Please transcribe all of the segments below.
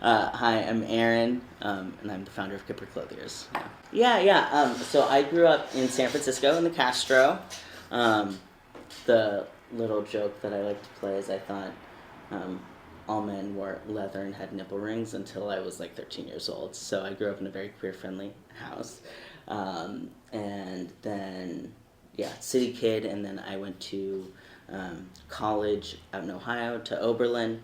Hi, I'm Erin, and I'm the founder of Kipper Clothiers. Yeah. So I grew up in San Francisco in the Castro. Um, the little joke that I like to play is I thought um, all men wore leather and had nipple rings until I was like 13 years old. So I grew up in a very queer-friendly house. And then, city kid, and then I went to college out in Ohio to Oberlin,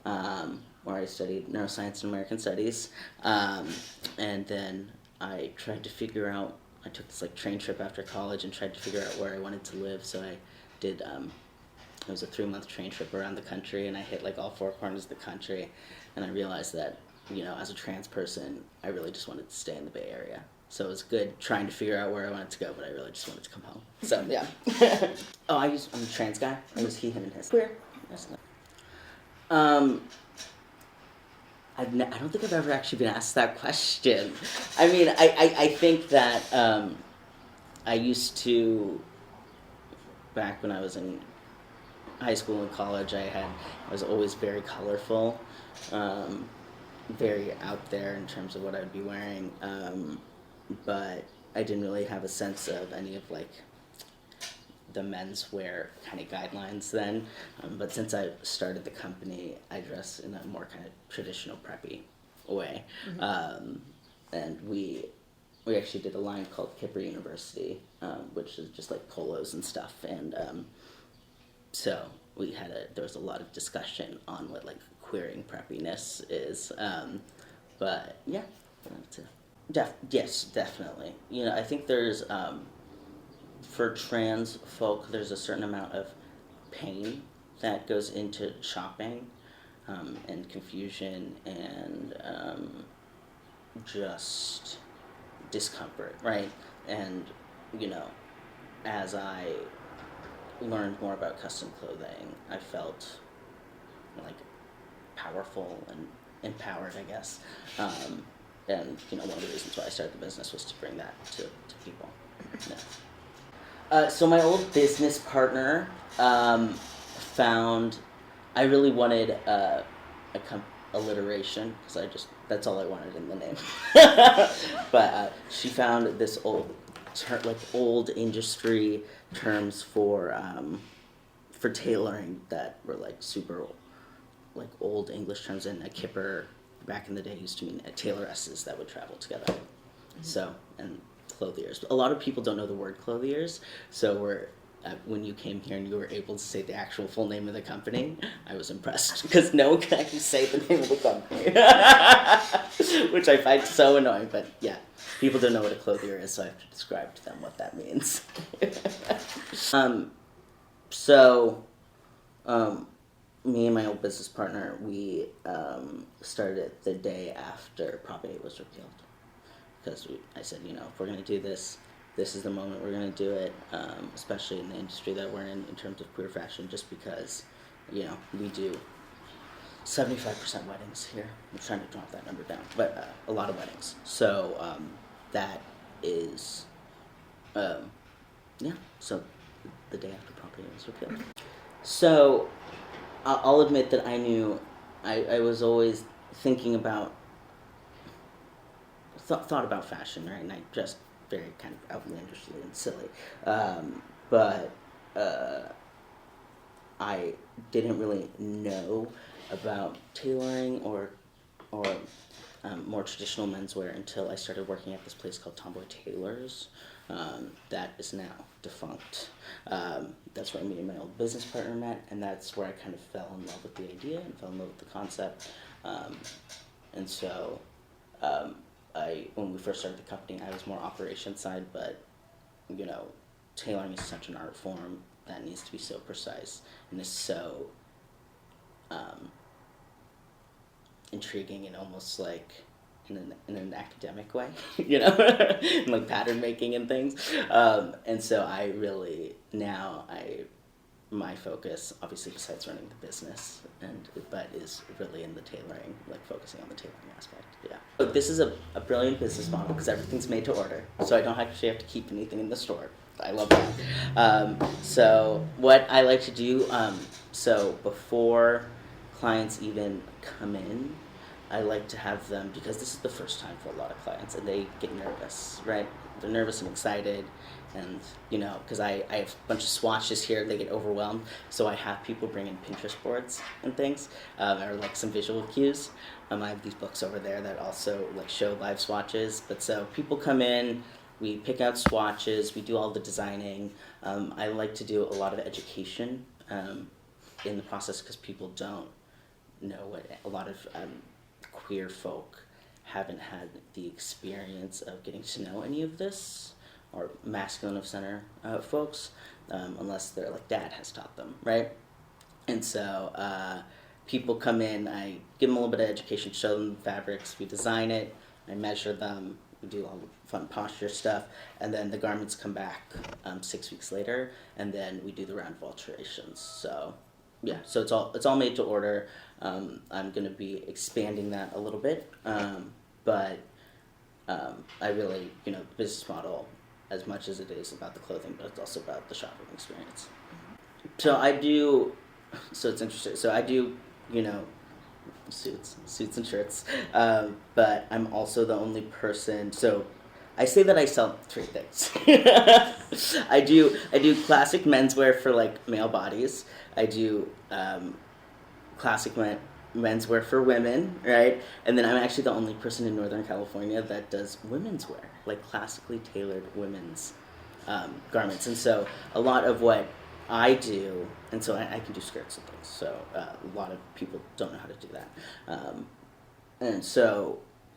where I studied neuroscience and American studies. And then I tried to figure out, I took this like train trip after college and tried to figure out where I wanted to live. So I did, it was a 3-month train trip around the country, and I hit like all 4 corners of the country. And I realized that, as a trans person, I really just wanted to stay in the Bay Area. So it was good trying to figure out where I wanted to go, but I really just wanted to come home. So, yeah. I'm a trans guy. I was he, him, and his. Queer. I don't think I've ever actually been asked that question. I mean, I think that I used to, back when I was in high school and college, I was always very colorful, very out there in terms of what I'd be wearing, but I didn't really have a sense of any of like the menswear kind of guidelines then. But since I started the company, I dress in a more kind of traditional preppy way. Mm-hmm. And we actually did a line called Kipper University, which is just like polos and stuff. And so there was a lot of discussion on what like queering preppiness is. But yeah, that's it. Yes, definitely. I think there's for trans folk, there's a certain amount of pain that goes into shopping, and confusion, and just discomfort, right? And, as I learned more about custom clothing, I felt like powerful and empowered, I guess. And, one of the reasons why I started the business was to bring that to people. Yeah. So my old business partner found I really wanted a alliteration, because that's all I wanted in the name. But she found this old industry terms for tailoring that were like super like old English terms, and a kipper back in the day used to mean tailoresses that would travel together. Mm-hmm. So, and clothiers. A lot of people don't know the word clothiers, so when you came here and you were able to say the actual full name of the company, I was impressed, because no one can actually say the name of the company, which I find so annoying, but yeah, people don't know what a clothier is, so I have to describe to them what that means. Me and my old business partner, we started it the day after Prop 8 was repealed. Because I said, if we're going to do this, this is the moment we're going to do it, especially in the industry that we're in terms of queer fashion, just because, we do 75% weddings here. I'm trying to drop that number down, but a lot of weddings. So that is, so the day after Prop 8 was repealed. So I'll admit that I was always thinking about, thought about fashion, right? And I dressed very kind of outlandishly and silly. But I didn't really know about tailoring or more traditional menswear until I started working at this place called Tomboy Tailors. That is now defunct. That's where me and my old business partner met, and that's where I kind of fell in love with the idea and fell in love with the concept. And so when we first started the company, I was more operations side, but, tailoring is such an art form that needs to be so precise and is so intriguing and almost like in an academic way, and like pattern making and things. And so I really, my focus, obviously besides running the business, but is really in the tailoring, like focusing on the tailoring aspect. Yeah. So this is a brilliant business model because everything's made to order, so I don't actually have to keep anything in the store. I love that. So what I like to do, so before clients even come in, I like to have them, because this is the first time for a lot of clients, and they get nervous, right? They're nervous and excited, and, because I have a bunch of swatches here, they get overwhelmed, so I have people bring in Pinterest boards and things, or like some visual cues. I have these books over there that also like show live swatches, but so people come in, we pick out swatches, we do all the designing. I like to do a lot of education in the process, because people don't know what a lot of queer folk haven't had the experience of getting to know any of this, or masculine of center folks, unless they're like dad has taught them, right? And so people come in, I give them a little bit of education, show them the fabrics, we design it, I measure them, we do all the fun posture stuff, and then the garments come back 6 weeks later, and then we do the round of alterations. So yeah, so it's all made to order. I'm going to be expanding that a little bit, but I really, the business model, as much as it is about the clothing, but it's also about the shopping experience. So it's interesting. So I do, suits and shirts, but I'm also the only person. So I say that I sell 3 things. I do classic menswear for like male bodies. I do classic menswear for women, right? And then I'm actually the only person in Northern California that does women's wear, like classically tailored women's garments. And so a lot of what I do, and so I can do skirts and things. So a lot of people don't know how to do that.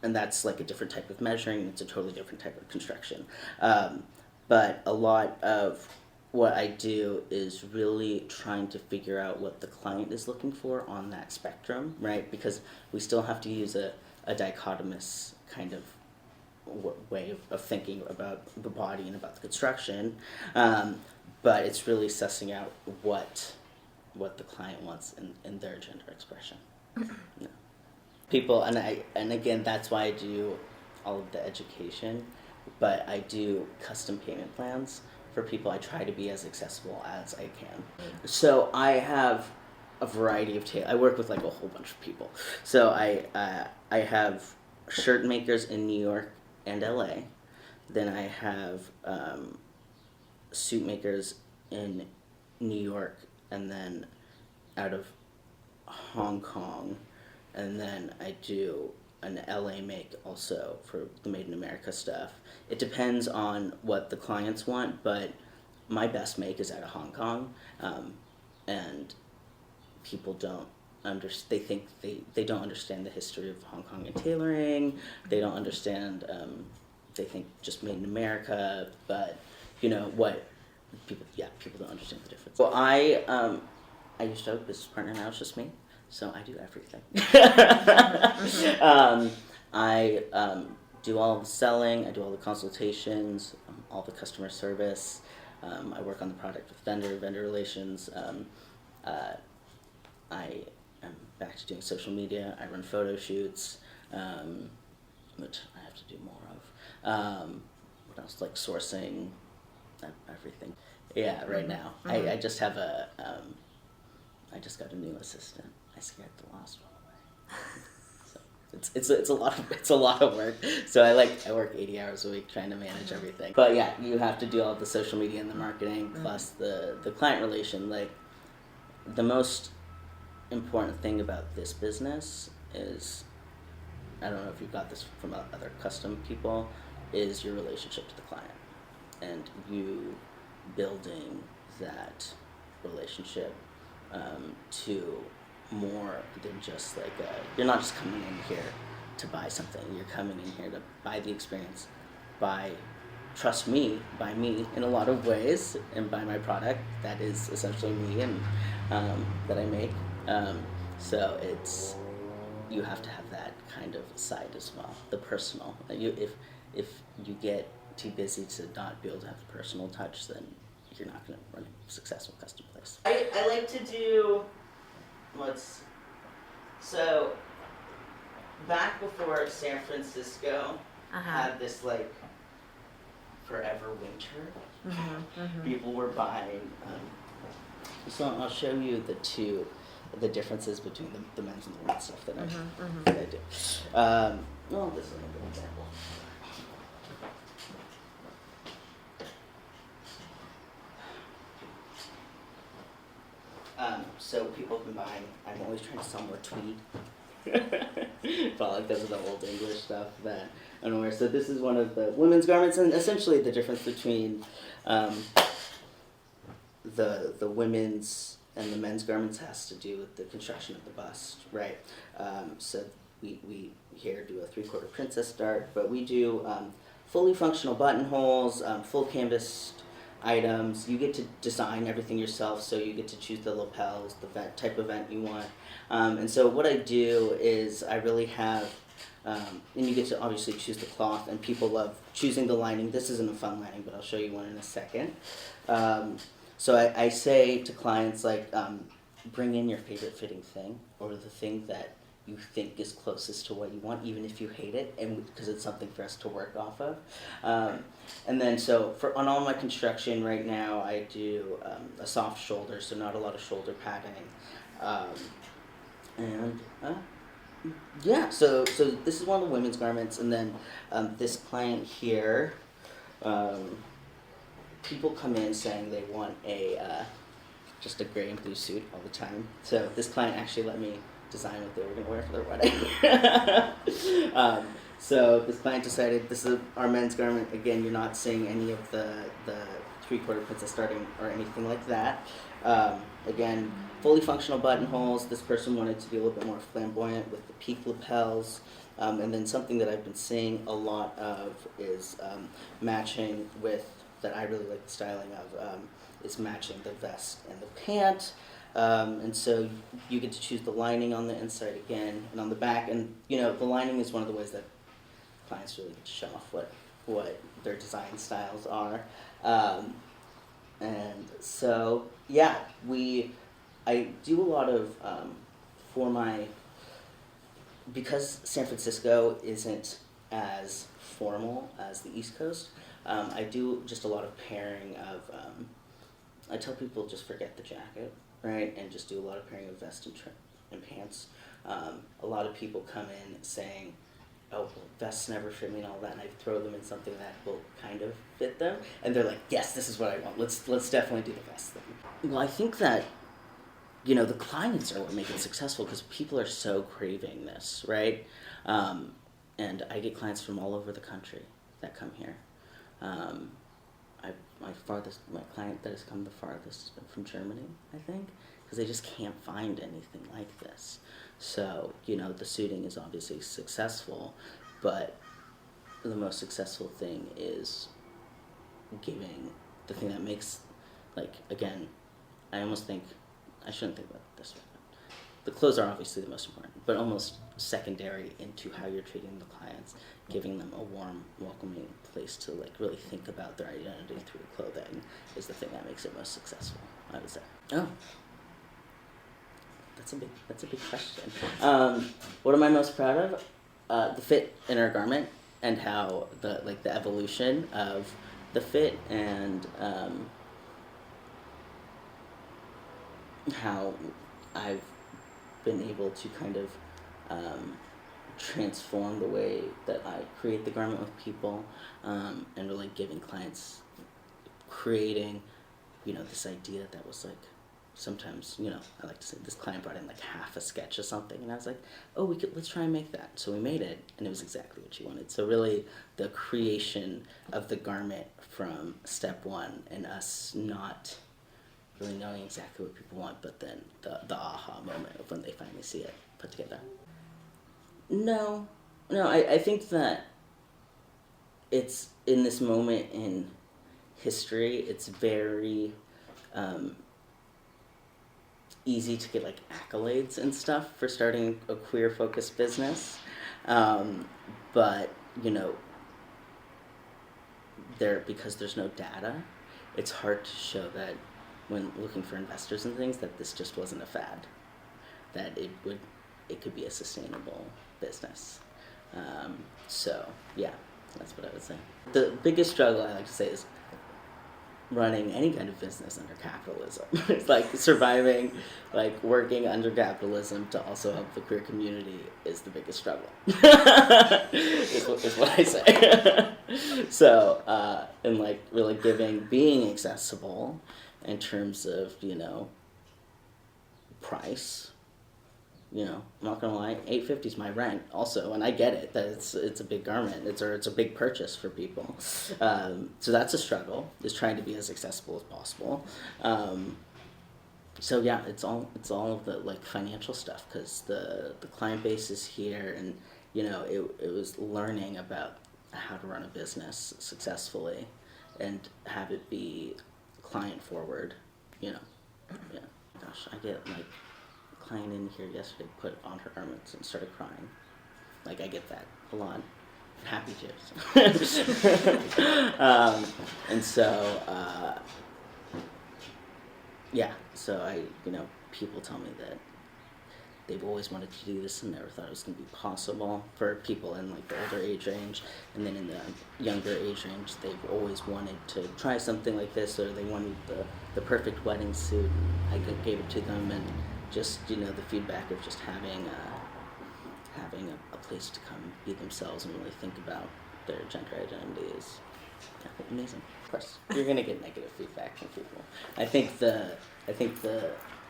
And that's like a different type of measuring. It's a totally different type of construction. But a lot of what I do is really trying to figure out what the client is looking for on that spectrum, right? Because we still have to use a dichotomous kind of way of thinking about the body and about the construction. But it's really sussing out what the client wants in their gender expression. Yeah. People, and again, that's why I do all of the education, but I do custom payment plans for people. I try to be as accessible as I can. So I have a variety of I work with like a whole bunch of people. So I have shirt makers in New York and LA. Then I have suit makers in New York, and then out of Hong Kong, and then I do an LA make also for the Made in America stuff. It depends on what the clients want, but my best make is out of Hong Kong, and people don't they think they don't understand the history of Hong Kong and tailoring. They don't understand. They think just Made in America, but what people don't understand the difference. Well, I used to have a business partner, now it's just me. So I do everything. I do all the selling, I do all the consultations, all the customer service. I work on the product with vendor relations. I am back to doing social media. I run photo shoots, which I have to do more of. What else? Like sourcing, everything. Yeah, right now. Mm-hmm. I just have I just got a new assistant. I scared the last one away. So it's a lot of work. So I work 80 hours a week trying to manage everything. But yeah, you have to do all the social media and the marketing plus the client relation. Like the most important thing about this business is, I don't know if you've got this from other custom people, is your relationship to the client and you building that relationship to more than just like you're not just coming in here to buy something. You're coming in here to buy the experience, trust me, buy me in a lot of ways, and buy my product that is essentially me and that I make. So you have to have that kind of side as well, the personal. If you get too busy to not be able to have the personal touch, then you're not going to run a successful custom place. I like to do so back before San Francisco had this like forever winter, people were buying, so I'll show you the two. the differences between the men's and the women's stuff that I do. Well, this is a good example. So people have been buying, I'm always trying to sell more tweed. Felt like those are the old English stuff that I don't wear. So this is one of the women's garments, and essentially the difference between the women's and the men's garments has to do with the construction of the bust, right? So we here do a 3/4 princess dart, but we do fully functional buttonholes, full canvas items. You get to design everything yourself, so you get to choose the lapels, the type of vent you want. And so what I do is I really have, and you get to obviously choose the cloth, and people love choosing the lining. This isn't a fun lining, but I'll show you one in a second. So I say to clients, like, bring in your favorite fitting thing, or the thing that you think is closest to what you want, even if you hate it, and because it's something for us to work off of. And then so on all my construction right now, I do a soft shoulder, so not a lot of shoulder padding. Yeah, so this is one of the women's garments, and then this client here, people come in saying they want just a gray and blue suit all the time. So this client actually let me design what they were going to wear for their wedding. So this client decided this is our men's garment. Again, you're not seeing any of the 3/4 princess starting or anything like that. Again, fully functional buttonholes. This person wanted to be a little bit more flamboyant with the peak lapels. And then something that I've been seeing a lot of is matching with, that I really like the styling of, is matching the vest and the pant. And so you get to choose the lining on the inside again and on the back. And, the lining is one of the ways that clients really get to show off what their design styles are. And so, yeah, I do a lot of, because San Francisco isn't as formal as the East Coast, I do just a lot of pairing of, I tell people just forget the jacket, right, and just do a lot of pairing of vest and pants. A lot of people come in saying, oh, well, vests never fit me and all that, and I throw them in something that will kind of fit them, and they're like, yes, this is what I want. Let's definitely do the vest thing. Well, I think that, the clients are what make it successful, because people are so craving this, right? And I get clients from all over the country that come here. My client that has come the farthest has been from Germany, I think, because they just can't find anything like this. So, the suiting is obviously successful, but the most successful thing is giving the thing that makes, again, I almost think, I shouldn't think about it this way, but the clothes are obviously the most important, but almost secondary into how you're treating the clients, giving them a warm, welcoming place to really think about their identity through clothing is the thing that makes it most successful, I would say. Oh. That's a big question. What am I most proud of? The fit in our garment, and how the evolution of the fit, and how I've been able to kind of transform the way that I create the garment with people, and really giving clients, creating, this idea that was sometimes, I like to say this client brought in half a sketch of something, and I was like, oh, let's try and make that. So we made it, and it was exactly what she wanted. So really the creation of the garment from step one, and us not really knowing exactly what people want, but then the aha moment of when they finally see it put together. No, I think that it's in this moment in history, it's very easy to get accolades and stuff for starting a queer focused business, but because there's no data, it's hard to show that when looking for investors and things, that this just wasn't a fad, that it could be a sustainable business. So yeah, that's what I would say. The biggest struggle I like to say is running any kind of business under capitalism. It's like surviving, like working under capitalism to also help the queer community is the biggest struggle. is what I say. So, and like really being accessible in terms of, price. I'm not gonna lie, $850 is my rent also, and I get it that it's a big garment, it's a big purchase for people. So that's a struggle, is trying to be as accessible as possible. So yeah, it's all of the like financial stuff, because the client base is here, and it was learning about how to run a business successfully and have it be client forward. Yeah. Gosh, I get like client in here yesterday put on her garments and started crying. Like, I get that a lot. Happy tears. And so, so people tell me that they've always wanted to do this and never thought it was going to be possible for people in like the older age range. And then in the younger age range, they've always wanted to try something like this, or they wanted the perfect wedding suit. And I gave it to them, and just the feedback of just having a place to come be themselves and really think about their gender identity is amazing. Of course, you're gonna get negative feedback from people. I think the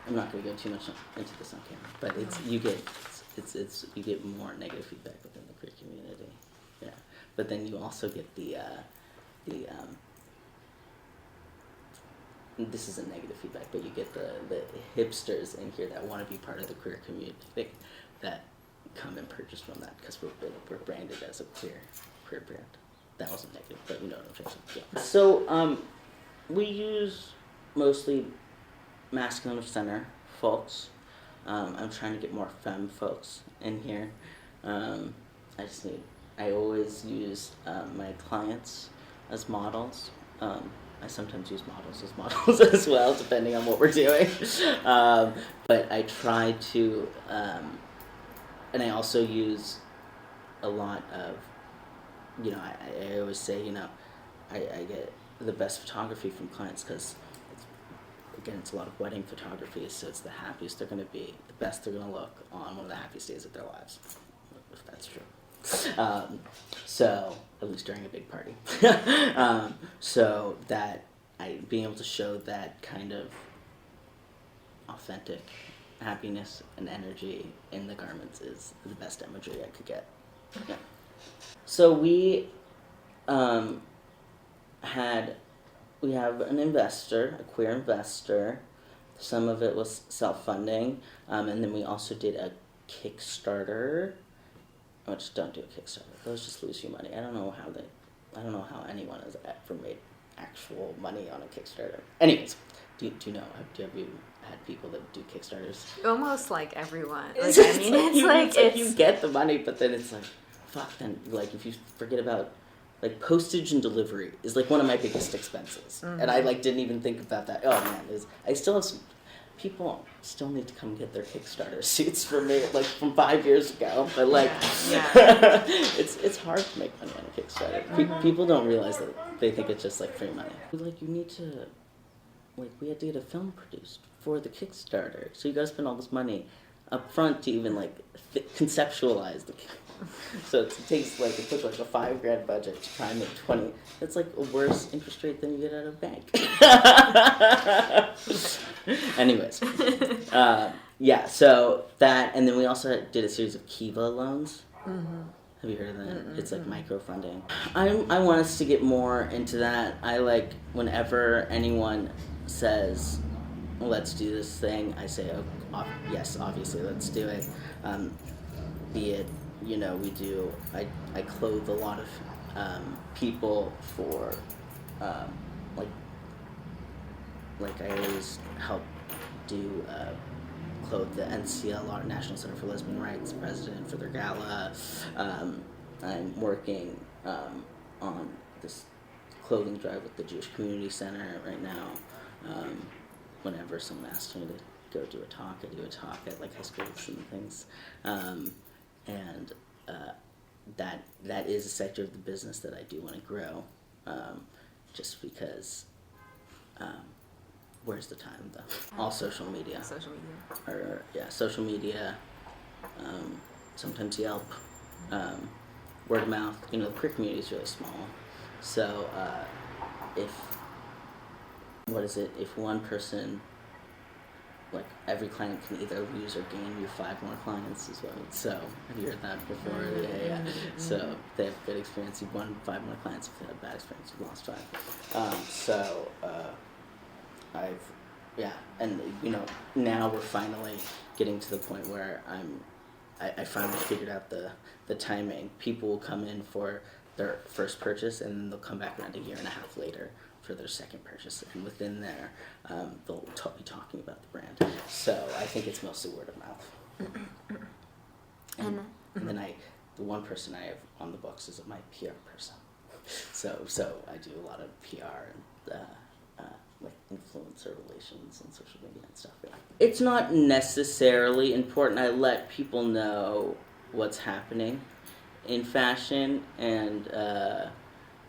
I'm not gonna go too much into this on camera, but you get more negative feedback within the queer community. Yeah, but then you also get the this isn't negative feedback, but you get the hipsters in here that want to be part of the queer community that come and purchase from that, because we're branded as a queer brand. That wasn't negative, but you know what I'm trying to say. Yeah. So we use mostly masculine center folks. I'm trying to get more femme folks in here. I always use my clients as models. I sometimes use models as models as well, depending on what we're doing. But I try to, and I also use a lot of, I always say, I get the best photography from clients, because it's a lot of wedding photography, so it's the happiest they're going to be, the best they're going to look on one of the happiest days of their lives, if that's true. So at least during a big party. So that being able to show that kind of authentic happiness and energy in the garments is the best imagery I could get. Yeah. So we have an investor, a queer investor. Some of it was self-funding, and then we also did a Kickstarter. Which don't do a Kickstarter. Those just lose you money. I don't know how anyone has ever made actual money on a Kickstarter. Anyways, do you know? Have you had people that do Kickstarters? Almost like everyone. It's you get the money, but then it's like, fuck. Then like if you forget about like postage and delivery is like one of my biggest expenses, and I like didn't even think about that. Oh man, I still have some. People still need to come get their Kickstarter suits from me, like from 5 years ago. But like, it's hard to make money on a Kickstarter. People don't realize that. They think it's just like free money. Like you need to, like we had to get a film produced for the Kickstarter, so you gotta spend all this money up front to even like conceptualize the. So it took like a $5,000 budget to try and make 20. That's like a worse interest rate than you get out of a bank. Anyways, so that, and then we also did a series of Kiva loans. Mm-hmm. Have you heard of that? Mm-hmm. It's like microfunding. I want us to get more into that. I like whenever anyone says, let's do this thing, I say, oh, yes, obviously, let's do it. Be it, we do, I clothe a lot of people for, like I always help do clothe the NCL, National Center for Lesbian Rights president for their gala. I'm working on this clothing drive with the Jewish Community Center right now. Whenever someone asks me to go do a talk, I do a talk at like high schools and things. And that is a sector of the business that I do want to grow, just because where's the time though? All social media. Social media. Or yeah, social media. Sometimes Yelp. Word of mouth. You know, the queer community is really small, so if if one person, like every client can either lose or gain you 5 more clients as well. So have you heard that before? Yeah. So if they have a good experience, you've won 5 more clients. If they have a bad experience, you've lost 5. And you know, now we're finally getting to the point where I finally figured out the timing. People will come in for their first purchase, and then they'll come back around a year and a half later for their second purchase, and within there, they'll be talking about the brand. So I think it's mostly word of mouth. And then the one person I have on the books is my PR person. So I do a lot of PR and like influencer relations and social media and stuff. Yeah. It's not necessarily important. I let people know what's happening in fashion, and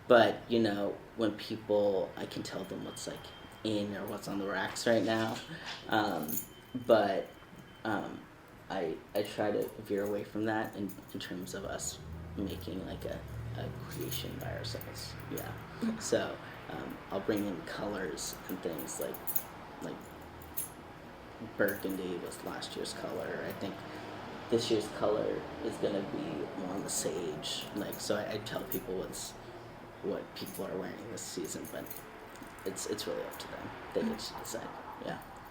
but you know, when people, I can tell them what's like in or what's on the racks right now, but I try to veer away from that in terms of us making like a creation by ourselves. Yeah. So I'll bring in colors and things like burgundy was last year's color. I think this year's color is gonna be more on the sage. Like, so I tell people what people are wearing this season, but it's really up to them. They get to decide.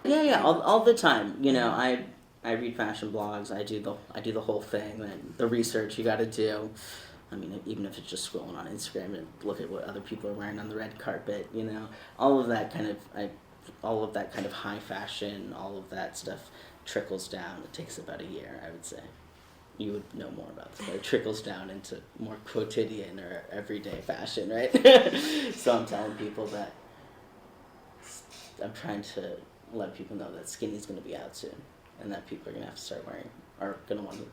Yeah. All the time. You know, I read fashion blogs. I do the whole thing, and the research you got to do. I mean, even if it's just scrolling on Instagram and look at what other people are wearing on the red carpet, you know, all of that kind of high fashion, all of that stuff trickles down. It takes about a year, I would say. You would know more about this, but it trickles down into more quotidian or everyday fashion, right? So I'm telling people that I'm trying to let people know that skinny's going to be out soon, and that people are going to have to start wearing, are going to want to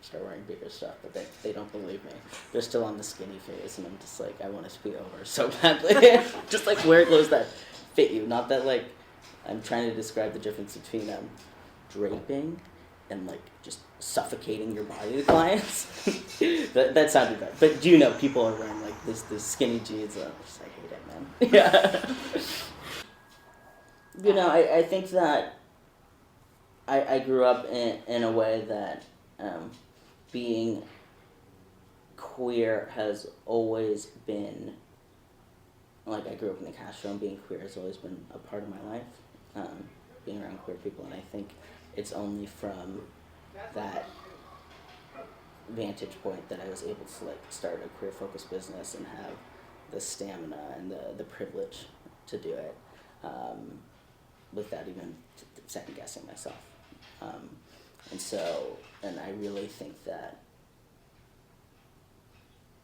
start wearing bigger stuff, but they don't believe me. They're still on the skinny phase, and I'm just like, I want it to be over so badly. Just like wear clothes that fit you, not that like, I'm trying to describe the difference between draping and like just suffocating your body to clients. that sounded bad, but do you know people are wearing like this skinny jeans? I hate it, man. Yeah. You know, I think that I grew up in a way that being queer has always been, like, I grew up in the Castro, and being queer has always been a part of my life, being around queer people, and I think it's only from that vantage point that I was able to like start a queer focused business and have the stamina and the privilege to do it without even second guessing myself. And I really think that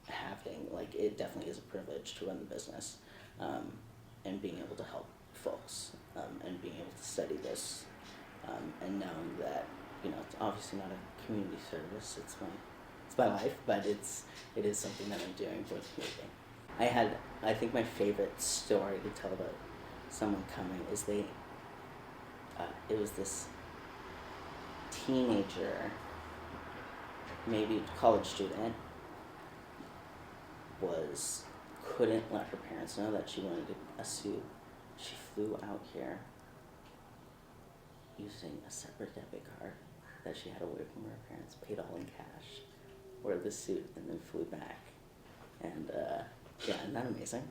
having, like, it definitely is a privilege to run the business, and being able to help folks, and being able to study this, and knowing that, you know, it's obviously not a community service, it's my life, but it is something that I'm doing for the community. I think my favorite story to tell about someone coming is it was this teenager, maybe college student, couldn't let her parents know that she wanted a suit. She flew out here using a separate debit card that she had away from her parents, paid all in cash, wore the suit, and then flew back. And yeah, isn't that amazing?